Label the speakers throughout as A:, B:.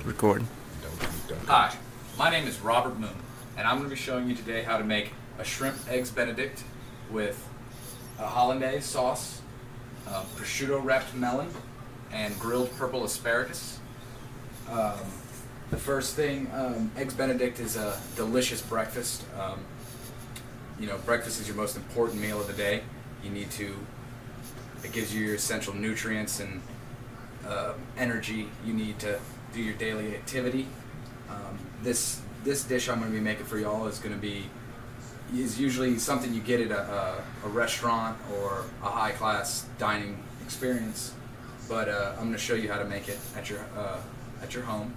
A: Record.
B: Hi, my name is Robert Moon, and I'm going to be showing you today how to make a shrimp eggs Benedict with a hollandaise sauce, prosciutto wrapped melon, and grilled purple asparagus. The first thing, eggs Benedict is a delicious breakfast. Breakfast is your most important meal of the day. It gives you your essential nutrients and energy you need to do your daily activity. This dish I'm going to be making for y'all is usually something you get at a restaurant or a high class dining experience, but I'm going to show you how to make it at your home.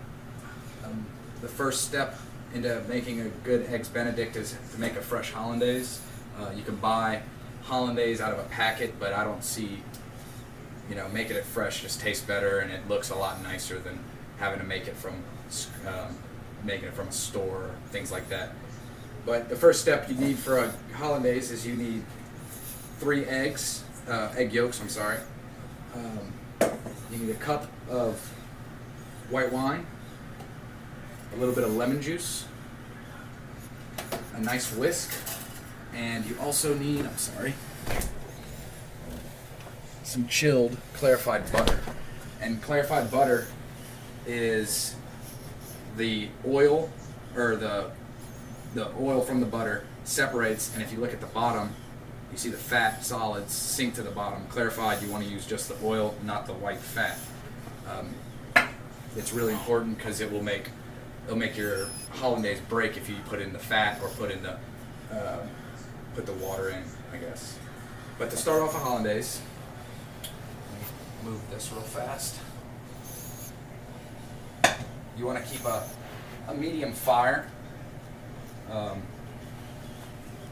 B: The first step into making a good eggs Benedict is to make a fresh hollandaise. You can buy hollandaise out of a packet, but I don't see making it fresh just tastes better and it looks a lot nicer than having to make it from a store or things like that. But the first step you need for a hollandaise is you need 3 eggs, egg yolks. I'm sorry. You need a cup of white wine, a little bit of lemon juice, a nice whisk, and you also need, some chilled clarified butter. And clarified butter is the oil, or the oil from the butter separates, and if you look at the bottom, you see the fat solids sink to the bottom. Clarified, you want to use just the oil, not the white fat. It's really important because it'll make your hollandaise break if you put in the fat or put the water in, I guess. But to start off a hollandaise, let me move this real fast. You want to keep a medium fire.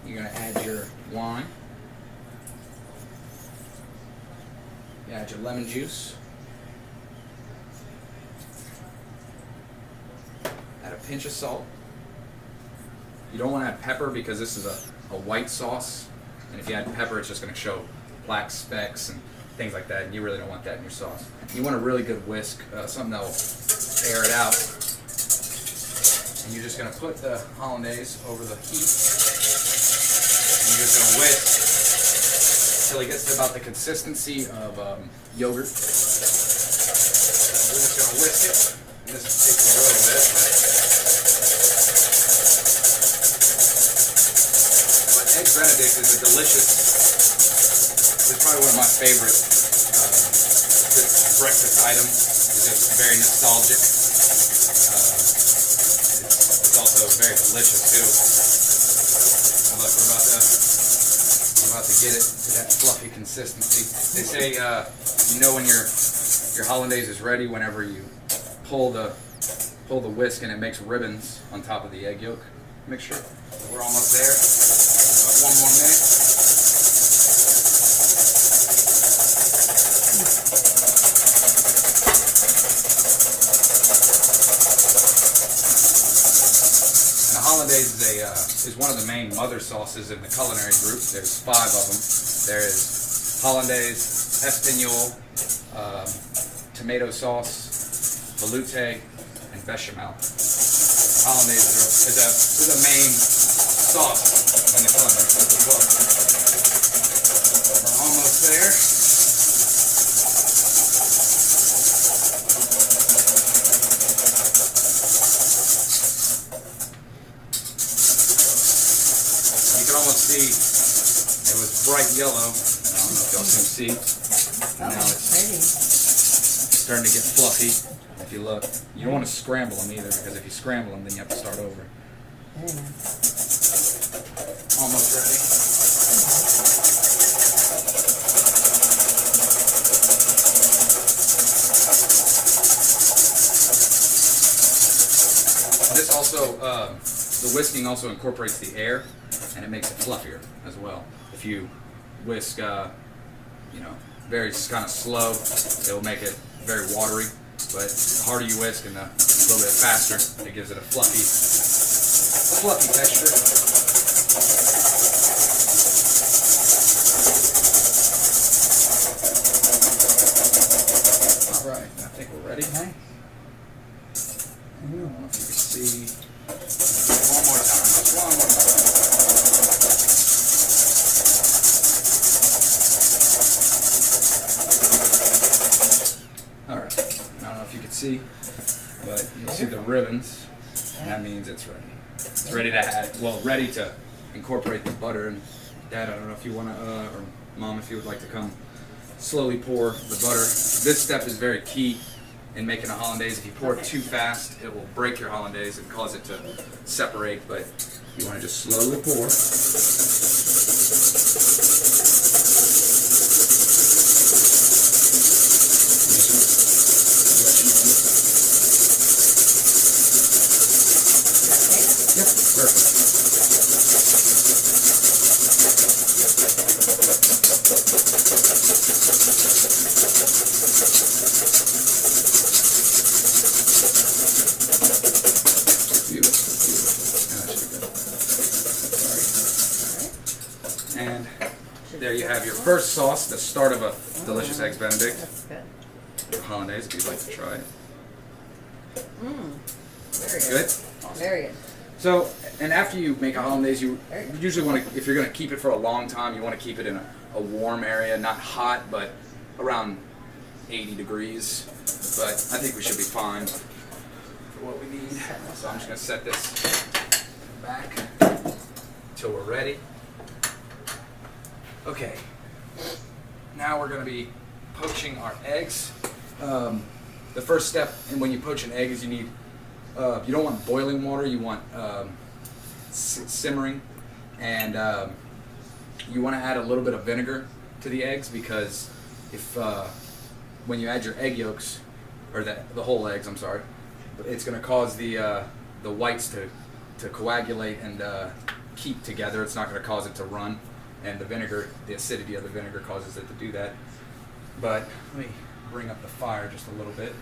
B: You're going to add your wine. You add your lemon juice. Add a pinch of salt. You don't want to add pepper because this is a white sauce, and if you add pepper, it's just going to show black specks and things like that, and you really don't want that in your sauce. You want a really good whisk, something that will air it out. And you're just going to put the hollandaise over the heat, and you're just going to whisk until it gets to about the consistency of yogurt. We're just going to whisk it, and this takes a little bit, but eggs Benedict is a delicious, it's probably one of my favorite breakfast items. It's just very nostalgic. It's also very delicious too. Look, we're about to get it to that fluffy consistency. They say when your hollandaise is ready whenever you pull the whisk and it makes ribbons on top of the egg yolk mixture. So we're almost there. About 1 more minute. Hollandaise is one of the main mother sauces in the culinary group. There's 5 of them. There is hollandaise, espagnole, tomato sauce, velouté, and bechamel. Hollandaise is a main sauce in the culinary group as well. We're almost there. See, it was bright yellow. I don't know if y'all can see. And now it's starting to get fluffy. If you look, you don't want to scramble them either, because if you scramble them, then you have to start over. Almost ready. This also, the whisking also incorporates the air, and it makes it fluffier as well. If you whisk, very kind of slow, it will make it very watery. But the harder you whisk and a little bit faster, it gives it a fluffy texture. All right, I think we're ready. I don't know if you can see. One more time. Just one more time. All right. I don't know if you can see, but you'll see the ribbons, and that means it's ready. It's ready to add. Well, ready to incorporate the butter. And Dad, I don't know if you want to, or Mom, if you would like to come slowly pour the butter. This step is very key in making a hollandaise. If you pour it too fast, it will break your hollandaise and cause it to separate, but you want to just slowly pour. Yep, perfect. And there you have your first sauce, the start of a delicious Eggs Benedict.
A: That's good.
B: Hollandaise, if you'd like to try it.
A: Very good.
B: Good?
A: Awesome. Very good.
B: So, and after you make a hollandaise, you usually want to, if you're going to keep it for a long time, you want to keep it in a warm area, not hot, but around 80 degrees. But I think we should be fine for what we need. So I'm just going to set this back until we're ready. Okay, now we're going to be poaching our eggs. The first step in when you poach an egg is you need, you don't want boiling water, you want simmering, and you want to add a little bit of vinegar to the eggs, because if when you add your egg yolks, or the whole eggs, I'm sorry, it's going to cause the whites to coagulate and keep together. It's not going to cause it to run. And the vinegar, the acidity of the vinegar causes it to do that. But let me bring up the fire just a little bit.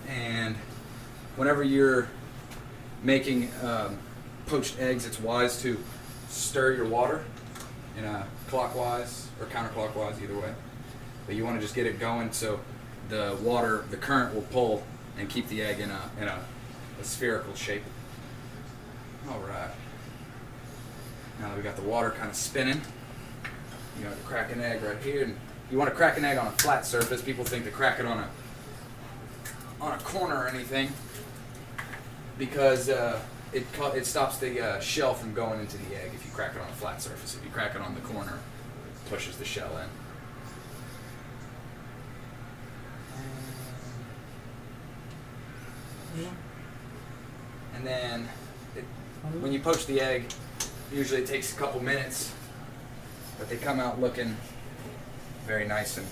B: And whenever you're making poached eggs, it's wise to stir your water in a clockwise or counterclockwise, either way. But you want to just get it going so the water, the current will pull and keep the egg in a spherical shape. All right. Now that we got the water kind of spinning, you know, to crack an egg right here. And you want to crack an egg on a flat surface. People think to crack it on a corner or anything, because it stops the shell from going into the egg if you crack it on a flat surface. If you crack it on the corner, it pushes the shell in. And then when you poach the egg, usually it takes a couple minutes, but they come out looking very nice and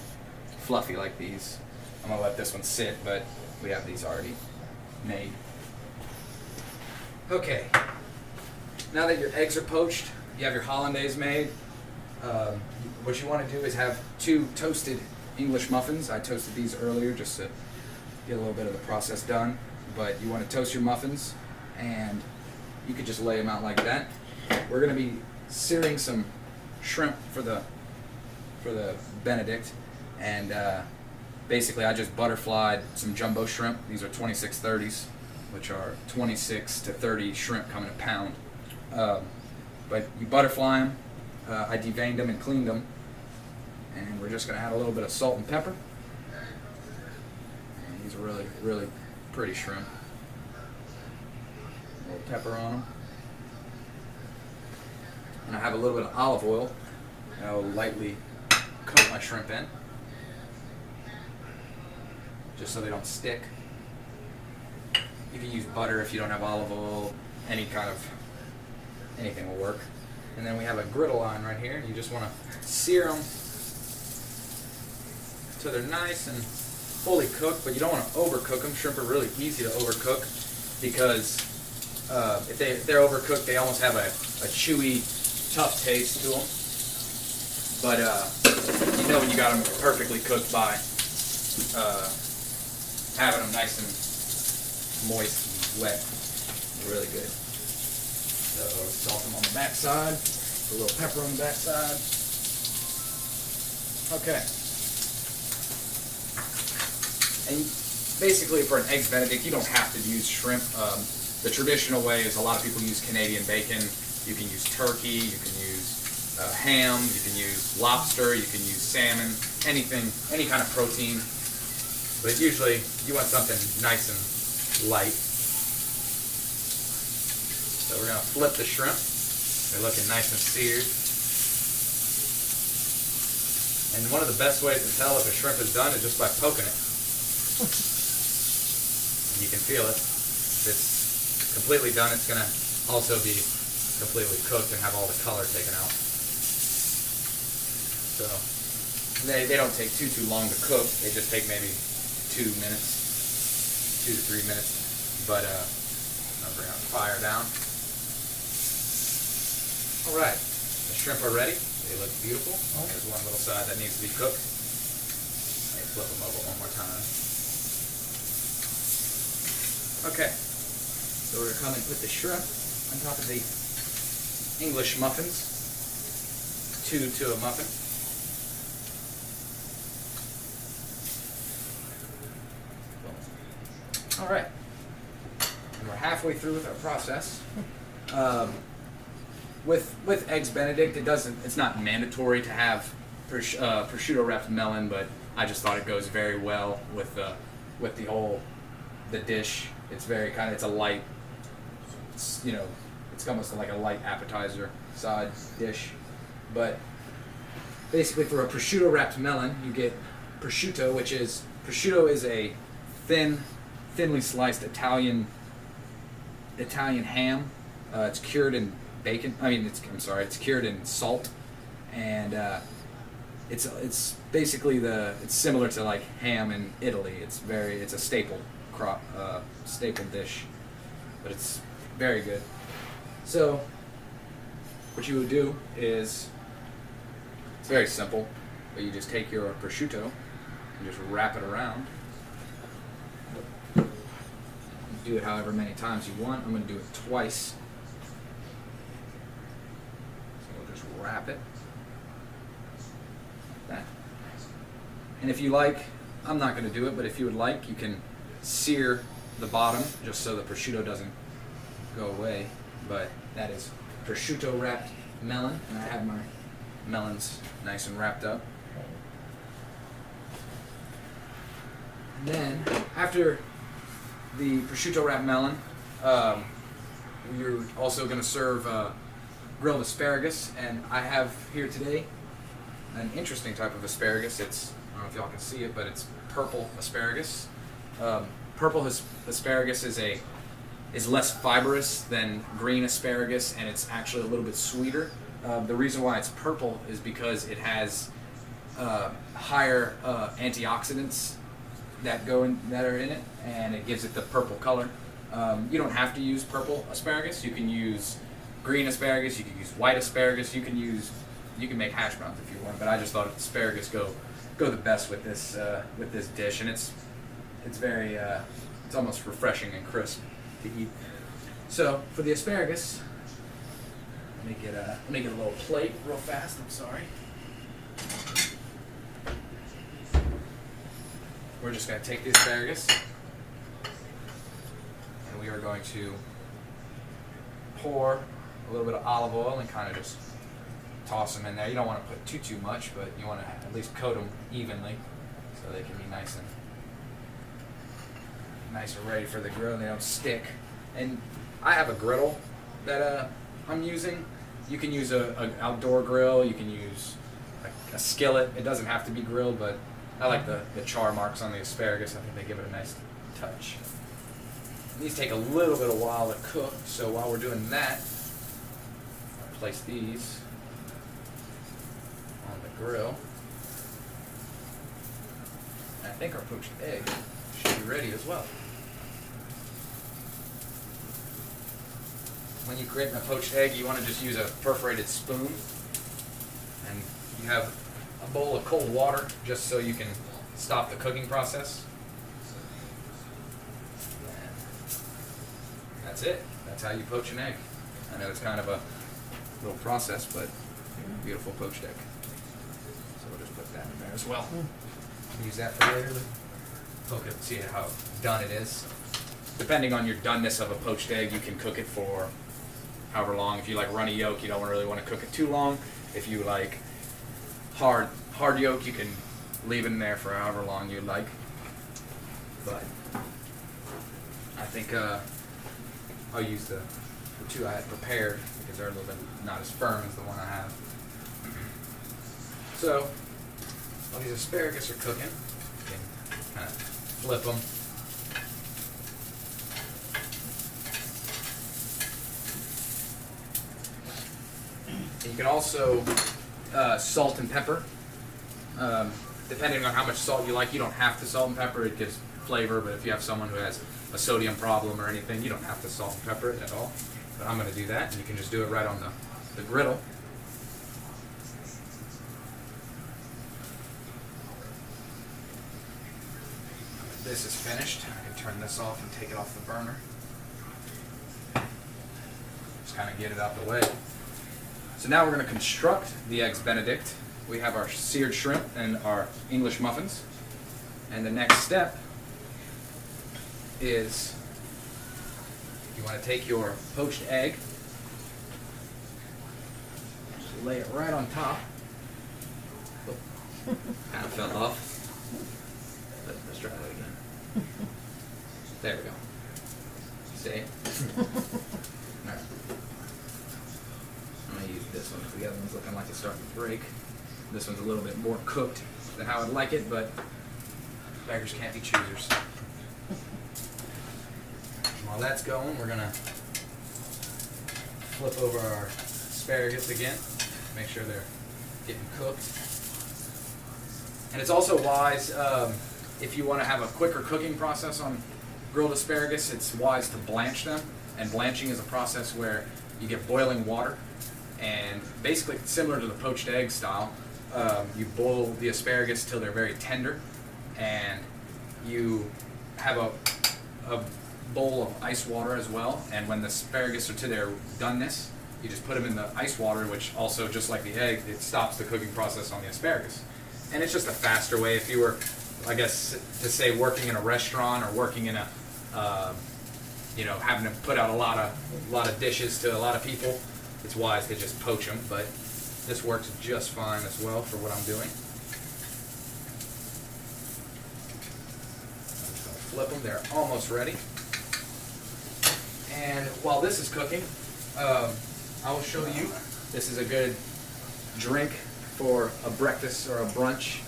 B: fluffy like these. I'm going to let this one sit, but we have these already made. Okay, now that your eggs are poached, you have your hollandaise made. What you want to do is have 2 toasted English muffins. I toasted these earlier just to get a little bit of the process done, but you want to toast your muffins, and you could just lay them out like that. We're going to be searing some shrimp for the Benedict, and basically I just butterflied some jumbo shrimp. These are 2630s, which are 26 to 30 shrimp come in a pound. But you butterfly them. I deveined them and cleaned them, and we're just going to add a little bit of salt and pepper. And these are really, really pretty shrimp. A little pepper on them. And I have a little bit of olive oil, and I'll lightly coat my shrimp in, just so they don't stick. You can use butter if you don't have olive oil. Anything will work. And then we have a griddle line right here. You just want to sear them till they're nice and fully cooked, but you don't want to overcook them. Shrimp are really easy to overcook, because if they're overcooked, they almost have a chewy, tough taste to them. But you know when you got them perfectly cooked by having them nice and moist and wet. They're really good. So salt them on the back side, a little pepper on the back side. Okay. And basically for an eggs Benedict, you don't have to use shrimp. The traditional way is a lot of people use Canadian bacon. You can use turkey, you can use ham, you can use lobster, you can use salmon, anything, any kind of protein. But usually you want something nice and light. So we're going to flip the shrimp. They're looking nice and seared. And one of the best ways to tell if a shrimp is done is just by poking it. And you can feel it. If it's completely done, it's going to also be completely cooked and have all the color taken out. So they don't take too long to cook. They just take maybe 2 minutes, 2 to 3 minutes. But I'll bring our fire down. All right, the shrimp are ready. They look beautiful. There's one little side that needs to be cooked. Let me flip them over one more time. Okay, so we're going to come and put the shrimp on top of the English muffins. 2 to a muffin. All right, and we're halfway through with our process. With eggs Benedict, it's not mandatory to have prosciutto wrapped melon, but I just thought it goes very well with the dish. It's it's a light, it's almost like a light appetizer side dish. But basically, for a prosciutto wrapped melon, you get prosciutto, prosciutto is a thinly sliced Italian ham. It's cured in bacon. It's cured in salt, and it's basically it's similar to like ham in Italy. It's a staple dish, but it's very good. So what you would do is, it's very simple, but you just take your prosciutto and just wrap it around. Do it however many times you want. I'm going to do it twice. So we'll just wrap it like that. And if you like, I'm not going to do it, but if you would like, you can sear the bottom just so the prosciutto doesn't go away. But that is prosciutto wrapped melon, and I have my melons nice and wrapped up. And then after the prosciutto wrapped melon, you're also going to serve grilled asparagus, and I have here today an interesting type of asparagus. I don't know if y'all can see it, but it's purple asparagus. Purple asparagus is less fibrous than green asparagus, and it's actually a little bit sweeter. The reason why it's purple is because it has higher antioxidants that are in it, and it gives it the purple color. You don't have to use purple asparagus. You can use green asparagus. You can use white asparagus. You can make hash browns if you want. But I just thought asparagus go the best with this dish, and it's very it's almost refreshing and crisp to eat. So for the asparagus, let me get a little plate real fast. I'm sorry. We're just going to take the asparagus, and we are going to pour a little bit of olive oil and kind of just toss them in there. You don't want to put too much, but you want to at least coat them evenly so they can be nice and ready for the grill and they don't stick. And I have a griddle that I'm using. You can use an outdoor grill. You can use a skillet. It doesn't have to be grilled, but I like the char marks on the asparagus. I think they give it a nice touch. These take a little bit of while to cook, so while we're doing that, I'll place these on the grill. And I think our poached egg should be ready as well. When you create a poached egg, you want to just use a perforated spoon, and you have a bowl of cold water just so you can stop the cooking process. And that's it. That's how you poach an egg. I know it's kind of a little process, but beautiful poached egg. So we'll just put that in there as well. Use that for later. poke it, see how done it is. Depending on your doneness of a poached egg, you can cook it for however long. If you like runny yolk, you don't really want to cook it too long. If you like hard yolk, you can leave it in there for however long you'd like. But I think I'll use the two I had prepared because they're a little bit not as firm as the one I have. So while these asparagus are cooking, you can kind of flip them. And you can also salt and pepper. Depending on how much salt you like, you don't have to salt and pepper. It gives flavor, but if you have someone who has a sodium problem or anything, you don't have to salt and pepper it at all. But I'm going to do that, and you can just do it right on the griddle. This is finished. I can turn this off and take it off the burner. Just kind of get it out the way. So now we're going to construct the eggs Benedict. We have our seared shrimp and our English muffins. And the next step is you want to take your poached egg, just lay it right on top. Oh, kind of fell off. But let's try that again. There we go. See? Alright. I'm going to use this one because the other one's looking like it's starting to break. This one's a little bit more cooked than how I'd like it, but beggars can't be choosers. While that's going, we're going to flip over our asparagus again, make sure they're getting cooked. And it's also wise, if you want to have a quicker cooking process on grilled asparagus, it's wise to blanch them. And blanching is a process where you get boiling water, and basically similar to the poached egg style, you boil the asparagus till they're very tender, and you have a bowl of ice water as well, and when the asparagus are to their doneness, you just put them in the ice water, which also, just like the egg, it stops the cooking process on the asparagus. And it's just a faster way. If you were, I guess, to say working in a restaurant or working in a, having to put out a lot of dishes to a lot of people, it's wise to just poach them, but this works just fine as well for what I'm doing. I'm just going to flip them. They're almost ready. And while this is cooking, I will show you, this is a good drink for a breakfast or a brunch.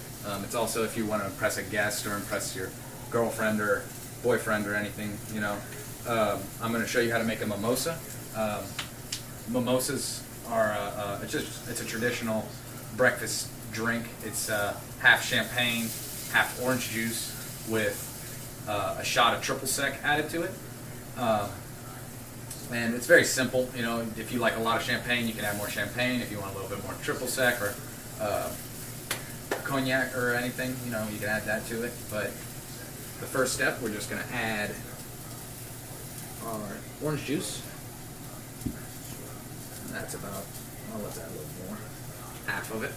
B: It's also if you want to impress a guest or impress your girlfriend or boyfriend or anything, I'm going to show you how to make a mimosa. Mimosas are it's a traditional breakfast drink. It's half champagne, half orange juice with a shot of triple sec added to it. And it's very simple. If you like a lot of champagne, you can add more champagne. If you want a little bit more triple sec or cognac or anything, you can add that to it. But the first step, we're just going to add our orange juice. And that's about, let's add a little more, half of it.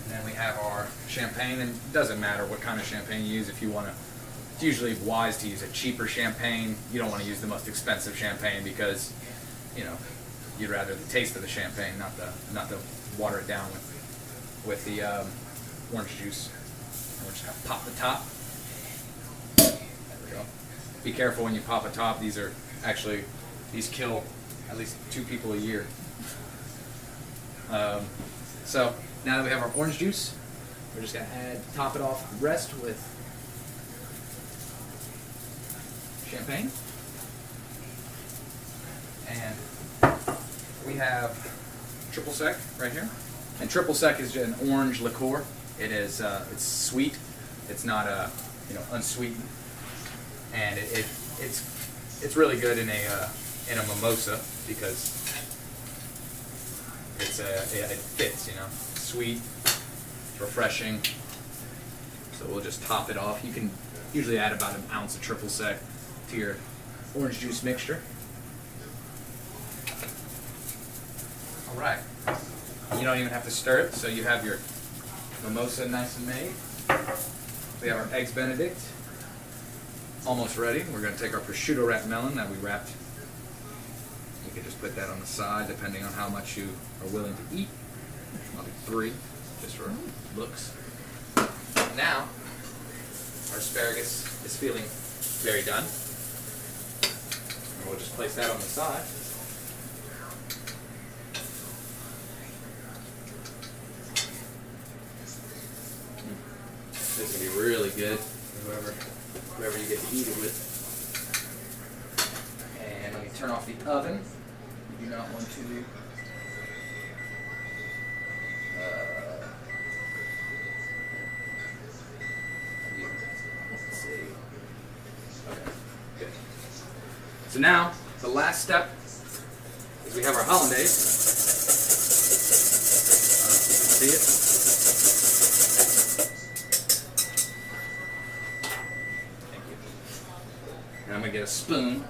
B: And then we have our champagne, and it doesn't matter what kind of champagne you use. If you want to, it's usually wise to use a cheaper champagne. You don't want to use the most expensive champagne because, you'd rather the taste of the champagne, not the water it down with the orange juice. And we're just gonna pop the top. There we go. Be careful when you pop a top. These kill at least 2 people a year. So now that we have our orange juice, we're just gonna top it off the rest with champagne. And we have triple sec right here. And triple sec is an orange liqueur. It is it's sweet. It's not unsweetened. And it's really good in a mimosa because it fits, It's sweet, it's refreshing. So we'll just top it off. You can usually add about an ounce of triple sec to your orange juice mixture. All right. You don't even have to stir it, so you have your mimosa nice and made. We have our eggs Benedict. Almost ready. We're going to take our prosciutto wrapped melon that we wrapped. You can just put that on the side depending on how much you are willing to eat. I'll do 3 just for looks. Now, our asparagus is feeling very done. And we'll just place that on the side. This is going to be really good, whoever you get to eat it with. And let me turn off the oven. You do not want to let's see. Okay, good. So now, the last step is we have our hollandaise. You can see it. And I'm going to get a spoon.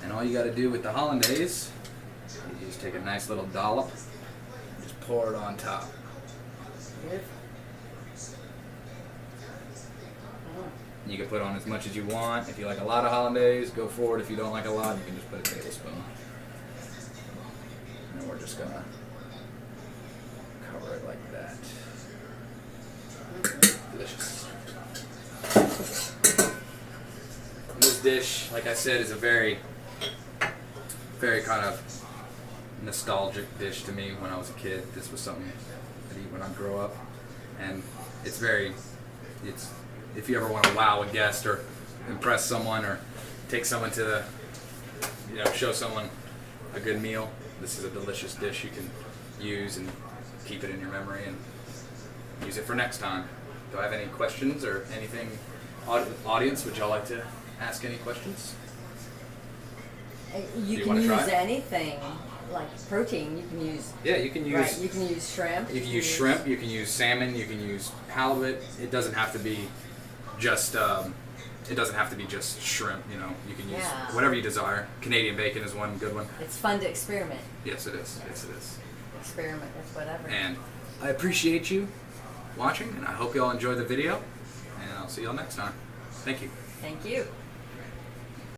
B: And all you got to do with the hollandaise is you just take a nice little dollop and just pour it on top. And you can put on as much as you want. If you like a lot of hollandaise, go for it. If you don't like a lot, you can just put a tablespoon. And then we're just going to cover it like that. Delicious. And this dish, like I said, is a very kind of nostalgic dish to me. When I was a kid, this was something I'd eat when I grow up, and it's if you ever want to wow a guest or impress someone or take someone to the, show someone a good meal, this is a delicious dish you can use and keep it in your memory and use it for next time. Do I have any questions or anything? Audience, would y'all like to ask any questions?
A: You can use anything, like protein. You can use.
B: Yeah, you can use.
A: Right, you can use shrimp.
B: You can use shrimp. You can use salmon. You can use halibut. It doesn't have to be just. It doesn't have to be just shrimp. You can use whatever you desire. Canadian bacon is one good one.
A: It's fun to experiment.
B: Yes, it is. Yes, it is.
A: Experiment with whatever.
B: And I appreciate you watching, and I hope you all enjoyed the video. And I'll see y'all next time. Thank you.
A: Thank you.